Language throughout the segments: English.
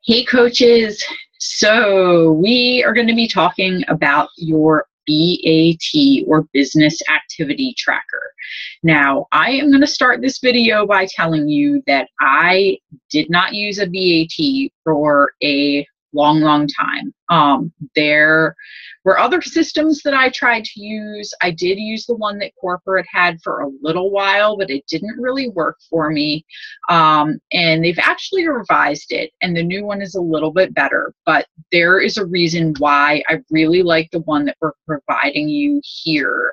Hey coaches, so we are going to be talking about your BAT or Business Activity Tracker. Now, I am going to start this video by telling you that I did not use a BAT for a long time. There were other systems that I tried to use. I did use the one that corporate had for a little while, but it didn't really work for me. And they've actually revised it, and the new one is a little bit better, but there is a reason why I really like the one that we're providing you here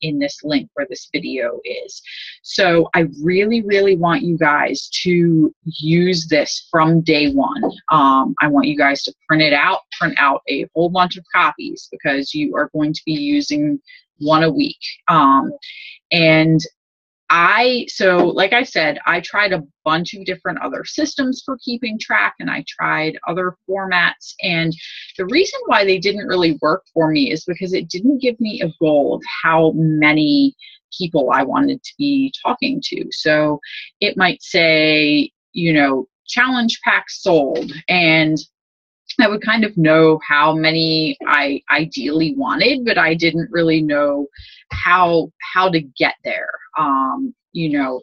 in this link where this video is. So I really want you guys to use this from day one. I want you guys to print out a whole bunch of copies because you are going to be using one a week. So like I said, I tried a bunch of different other systems for keeping track, and I tried other formats. And the reason why they didn't really work for me is because it didn't give me a goal of how many people I wanted to be talking to. So it might say, challenge packs sold, and I would kind of know how many I ideally wanted, but I didn't really know how to get there.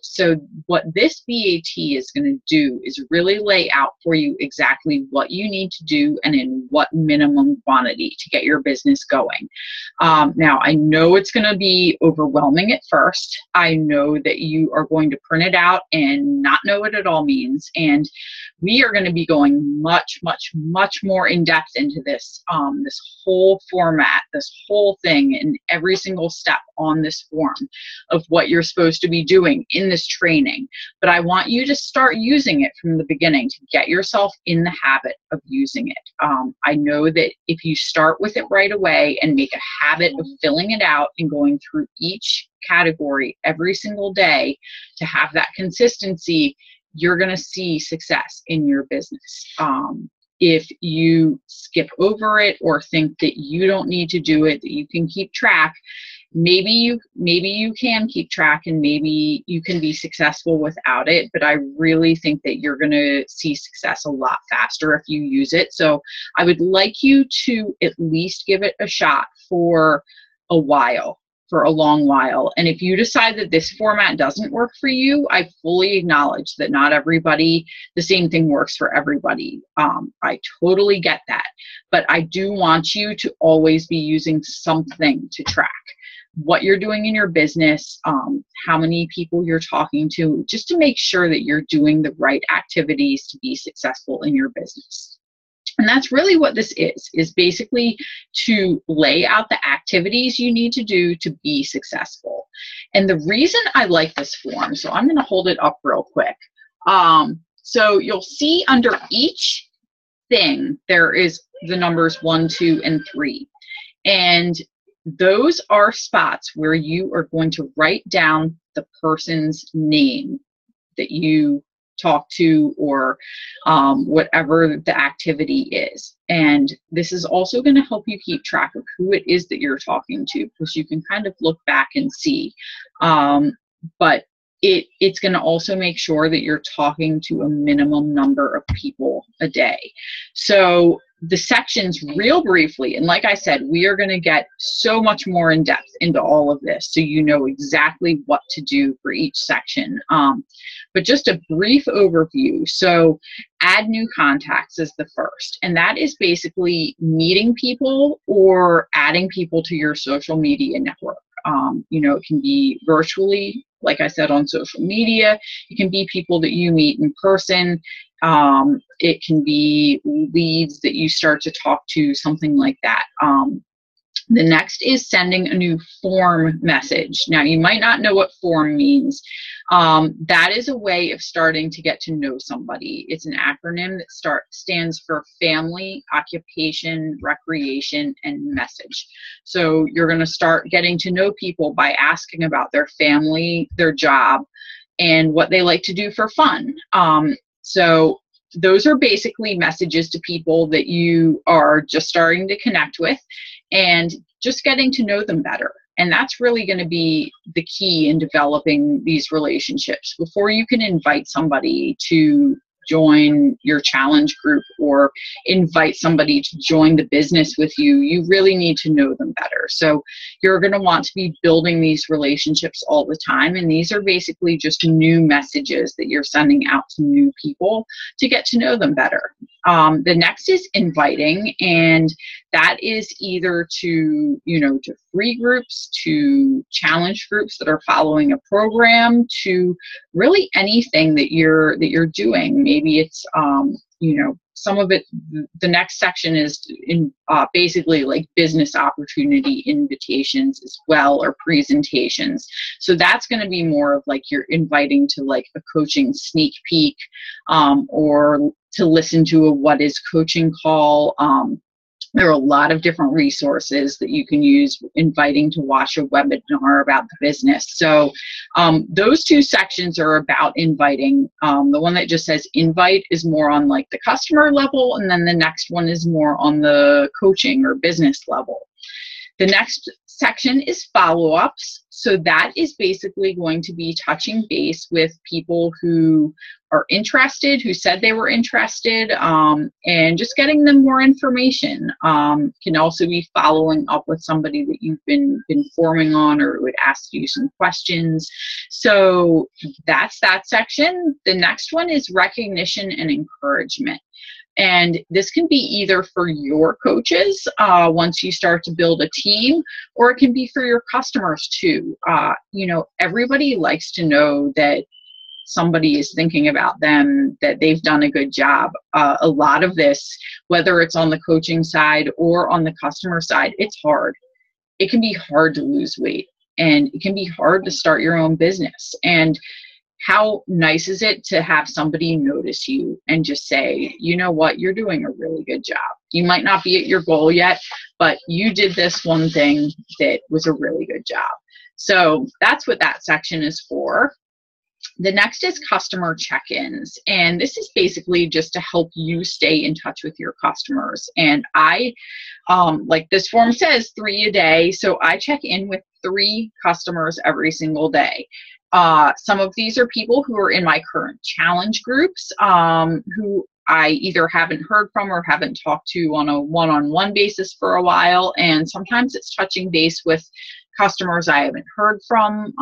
So what this BAT is going to do is really lay out for you exactly what you need to do and in what minimum quantity to get your business going. Now, I know it's going to be overwhelming at first. I know that you are going to print it out and not know what it all means. And we are going to be going much more in depth into this, this whole format, this whole thing, and every single step on this form of what you're supposed to be doing in this training. But I want you to start using it from the beginning to get yourself in the habit of using it. I know that if you start with it right away and make a habit of filling it out and going through each category every single day to have that consistency, you're going to see success in your business. If you skip over it or think that you don't need to do it, that you can keep track, maybe you can keep track and maybe you can be successful without it, but I really think that you're going to see success a lot faster if you use it. So I would like you to at least give it a shot for a while. For a long while. And if you decide that this format doesn't work for you, I fully acknowledge that not everybody, the same thing works for everybody. I totally get that. But I do want you to always be using something to track what you're doing in your business, how many people you're talking to, just to make sure that you're doing the right activities to be successful in your business. And that's really what this is basically to lay out the activities you need to do to be successful. And the reason I like this form, so I'm going to hold it up real quick. So you'll see under each thing, there is the numbers 1, 2, and 3. And those are spots where you are going to write down the person's name that you talk to, or whatever the activity is. And this is also going to help you keep track of who it is that you're talking to, because you can kind of look back and see. But it's going to also make sure that you're talking to a minimum number of people a day. So the sections, real briefly, and like I said, we are going to get so much more in depth into all of this, so you know exactly what to do for each section. But just a brief overview. So add new contacts is the first, and that is basically meeting people or adding people to your social media network. It can be virtually, like I said, on social media. It can be people that you meet in person. It can be leads that you start to talk to, something like that. The next is sending a new form message. Now, you might not know what form means. That is a way of starting to get to know somebody. It's an acronym that stands for family, occupation, recreation, and message. So you're going to start getting to know people by asking about their family, their job, and what they like to do for fun. So those are basically messages to people that you are just starting to connect with and just getting to know them better. And that's really going to be the key in developing these relationships. Before you can invite somebody to join your challenge group or invite somebody to join the business with you, you really need to know them better. So you're going to want to be building these relationships all the time. And these are basically just new messages that you're sending out to new people to get to know them better. The next is inviting, and that is either to, to free groups, to challenge groups that are following a program, to really anything that you're doing. Maybe it's, some of it, the next section is in basically like business opportunity invitations as well, or presentations. So that's going to be more of like you're inviting to like a coaching sneak peek, or to listen to a What is Coaching call. There are a lot of different resources that you can use inviting to watch a webinar about the business. So those two sections are about inviting. The one that just says invite is more on like the customer level, and then the next one is more on the coaching or business level. The next section is follow-ups. So that is basically going to be touching base with people who are interested, who said they were interested, and just getting them more information. Can also be following up with somebody that you've been forming on, or would ask you some questions. So that's that section. The next one is recognition and encouragement. And this can be either for your coaches once you start to build a team, or it can be for your customers too. Everybody likes to know that somebody is thinking about them, that they've done a good job. A lot of this, whether it's on the coaching side or on the customer side, it's hard. It can be hard to lose weight, and it can be hard to start your own business. And how nice is it to have somebody notice you and just say, you know what, you're doing a really good job. You might not be at your goal yet, but you did this one thing that was a really good job. So that's what that section is for. The next is customer check-ins, and this is basically just to help you stay in touch with your customers. And I, like this form says, 3 a day, so I check in with 3 customers every single day. Some of these are people who are in my current challenge groups, who I either haven't heard from or haven't talked to on a one-on-one basis for a while, and sometimes it's touching base with customers I haven't heard from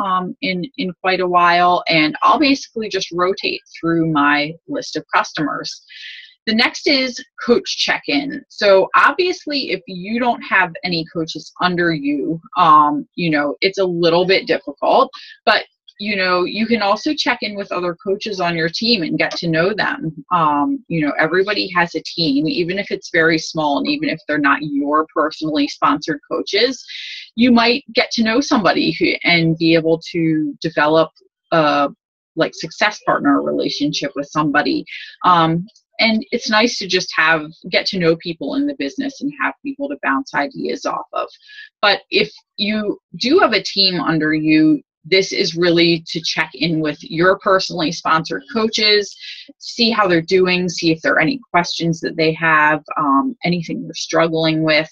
in quite a while, and I'll basically just rotate through my list of customers. The next is coach check-in. So obviously, if you don't have any coaches under you, it's a little bit difficult, but you can also check in with other coaches on your team and get to know them. Everybody has a team, even if it's very small, and even if they're not your personally sponsored coaches, you might get to know somebody and be able to develop a success partner relationship with somebody. And it's nice to just get to know people in the business and have people to bounce ideas off of. But if you do have a team under you, this is really to check in with your personally sponsored coaches, see how they're doing, see if there are any questions that they have, anything they're struggling with,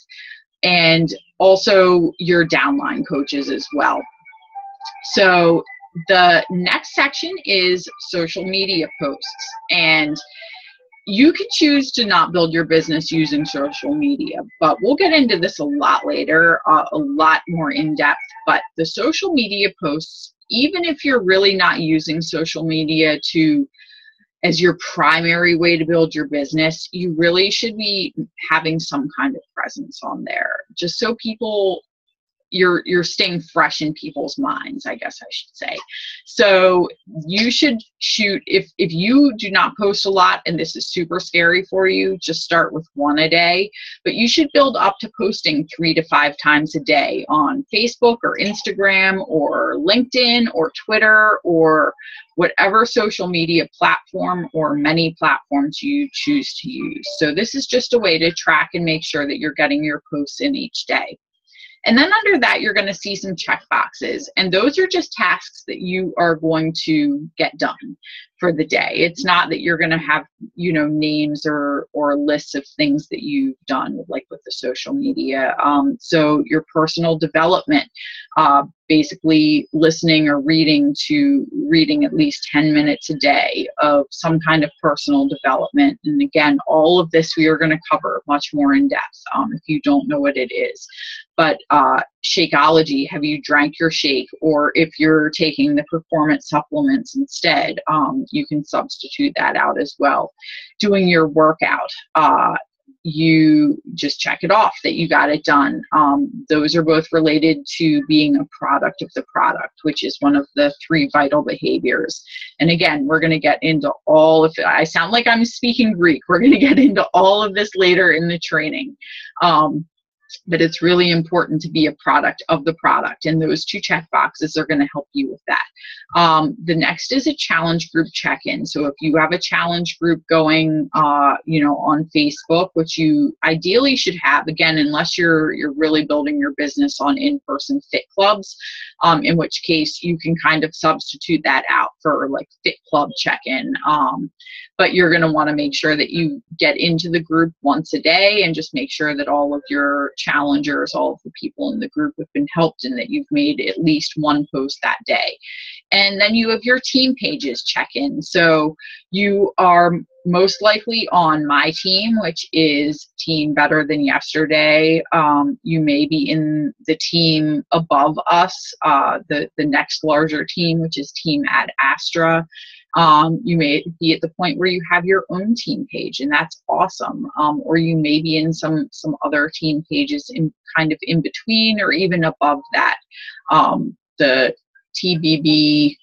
and also your downline coaches as well. So the next section is social media posts. And you can choose to not build your business using social media, but we'll get into this a lot later, a lot more in depth. But the social media posts, even if you're really not using social media as your primary way to build your business, you really should be having some kind of presence on there, just so you're staying fresh in people's minds, I guess I should say. So you should shoot, if you do not post a lot and this is super scary for you, just start with 1 a day. But you should build up to posting 3 to 5 times a day on Facebook or Instagram or LinkedIn or Twitter or whatever social media platform or many platforms you choose to use. So this is just a way to track and make sure that you're getting your posts in each day. And then under that, you're going to see some check boxes. And those are just tasks that you are going to get done for the day. It's not that you're going to have, names or lists of things that you've done, like with the social media. So your personal development, basically listening or reading at least 10 minutes a day of some kind of personal development. And again, all of this we are going to cover much more in depth if you don't know what it is. But Shakeology, have you drank your shake? Or if you're taking the performance supplements instead, you can substitute that out as well. Doing your workout, you just check it off that you got it done. Those are both related to being a product of the product, which is one of the 3 vital behaviors. And again, we're going to get into all of it. I sound like I'm speaking Greek. We're going to get into all of this later in the training. But it's really important to be a product of the product, and those 2 check boxes are going to help you with that. The next is a challenge group check-in. So if you have a challenge group going, on Facebook, which you ideally should have, again, unless you're really building your business on in-person fit clubs, in which case you can kind of substitute that out for like fit club check-in. But you're going to want to make sure that you get into the group once a day and just make sure that all of your challengers, all of the people in the group have been helped and that you've made at least 1 post that day. And then you have your team pages check-in. So you are most likely on my team, which is Team Better Than Yesterday. You may be in the team above us, the next larger team, which is Team Ad Astra. You may be at the point where you have your own team page, and that's awesome. Or you may be in some other team pages in kind of in between or even above that. The TBB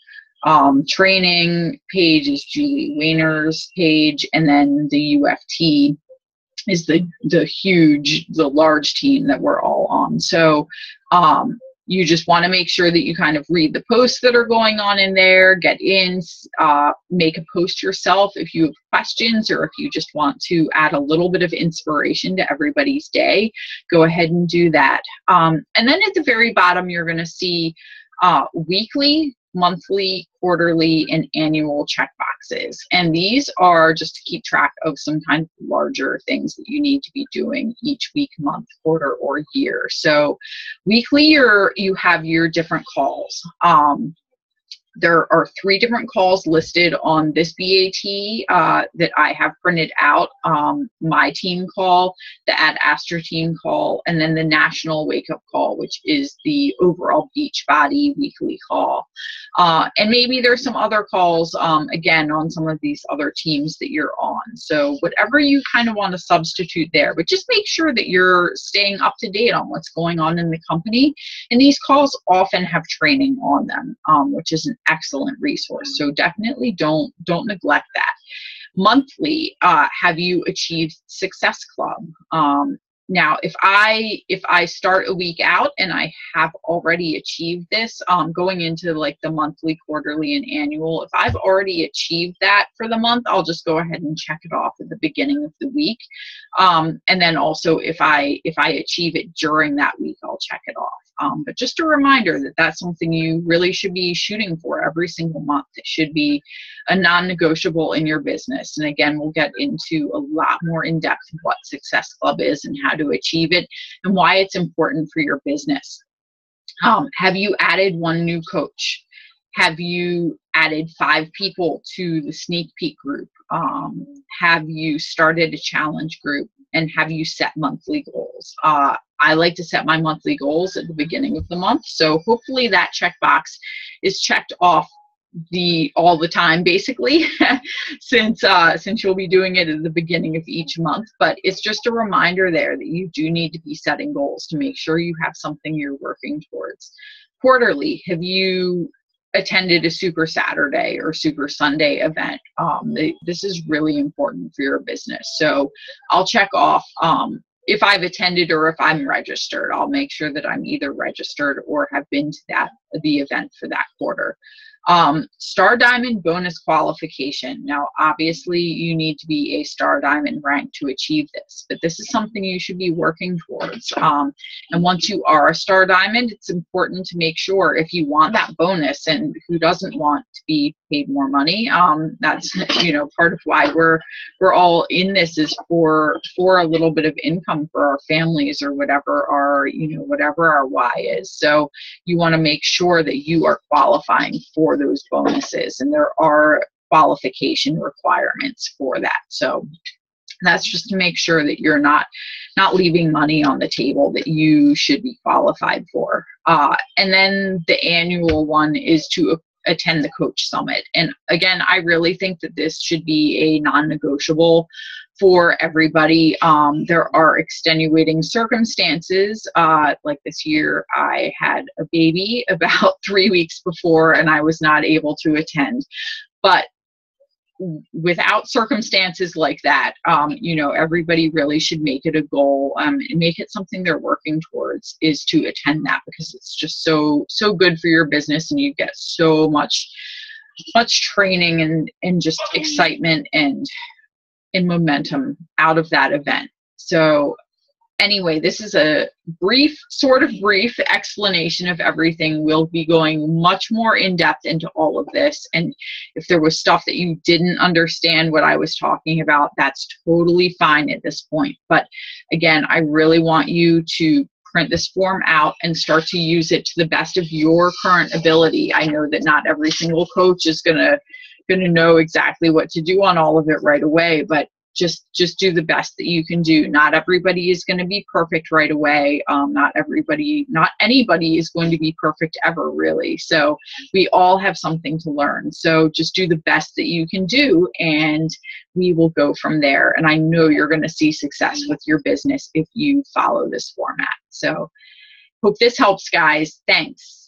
training page is Julie Wayner's page, and then the UFT is the large team that we're all on. So you just want to make sure that you kind of read the posts that are going on in there, get in, make a post yourself if you have questions, or if you just want to add a little bit of inspiration to everybody's day, go ahead and do that. And then at the very bottom, you're going to see weekly, monthly, quarterly, and annual check boxes. And these are just to keep track of some kind of larger things that you need to be doing each week, month, quarter, or year. So weekly, you have your different calls. There are 3 different calls listed on this BAT that I have printed out. My team call, the Ad Astra team call, and then the National Wake Up Call, which is the overall Beachbody weekly call. And maybe there's some other calls, again, on some of these other teams that you're on. So whatever you kind of want to substitute there, but just make sure that you're staying up to date on what's going on in the company. And these calls often have training on them, which is an excellent resource. So definitely don't neglect that. Monthly, have you achieved Success Club? Now, if I start a week out and I have already achieved this, going into like the monthly, quarterly, and annual, if I've already achieved that for the month, I'll just go ahead and check it off at the beginning of the week. And then also if I achieve it during that week, I'll check it off. But just a reminder that that's something you really should be shooting for every single month. It should be a non-negotiable in your business. And again, we'll get into a lot more in depth of what Success Club is and how to achieve it and why it's important for your business. Have you added 1 new coach? Have you added 5 people to the sneak peek group? Have you started a challenge group? And have you set monthly goals? I like to set my monthly goals at the beginning of the month. So hopefully that checkbox is checked off all the time, basically, since you'll be doing it at the beginning of each month. But it's just a reminder there that you do need to be setting goals to make sure you have something you're working towards. Quarterly, have you attended a Super Saturday or Super Sunday event? This is really important for your business. So I'll check off if I've attended or if I'm registered. I'll make sure that I'm either registered or have been to the event for that quarter. Star Diamond bonus qualification. Now, obviously, you need to be a Star Diamond rank to achieve this, but this is something you should be working towards. And once you are a Star Diamond, it's important to make sure, if you want that bonus, and who doesn't want to be paid more money, that's, you know, part of why we're all in this, is for a little bit of income for our families, or whatever our, you know, whatever our why is. So you want to make sure that you are qualifying for those bonuses, and there are qualification requirements for that. So that's just to make sure that you're not leaving money on the table that you should be qualified for. And then the annual one is to attend the Coach Summit. And again, I really think that this should be a non-negotiable for everybody. There are extenuating circumstances. Like this year, I had a baby about 3 weeks before, and I was not able to attend. But without circumstances like that, you know, everybody really should make it a goal, and make it something they're working towards, is to attend that, because it's just so good for your business, and you get so much training and just excitement and momentum out of that event. So anyway, this is a sort of brief explanation of everything. We'll be going much more in depth into all of this. And if there was stuff that you didn't understand what I was talking about, that's totally fine at this point. But again, I really want you to print this form out and start to use it to the best of your current ability. I know that not every single coach is gonna know exactly what to do on all of it right away, but just do the best that you can do. Not everybody is going to be perfect right away. Not anybody is going to be perfect ever, really. So we all have something to learn. So just do the best that you can do, and we will go from there. And I know you're going to see success with your business if you follow this format. So hope this helps, guys. Thanks.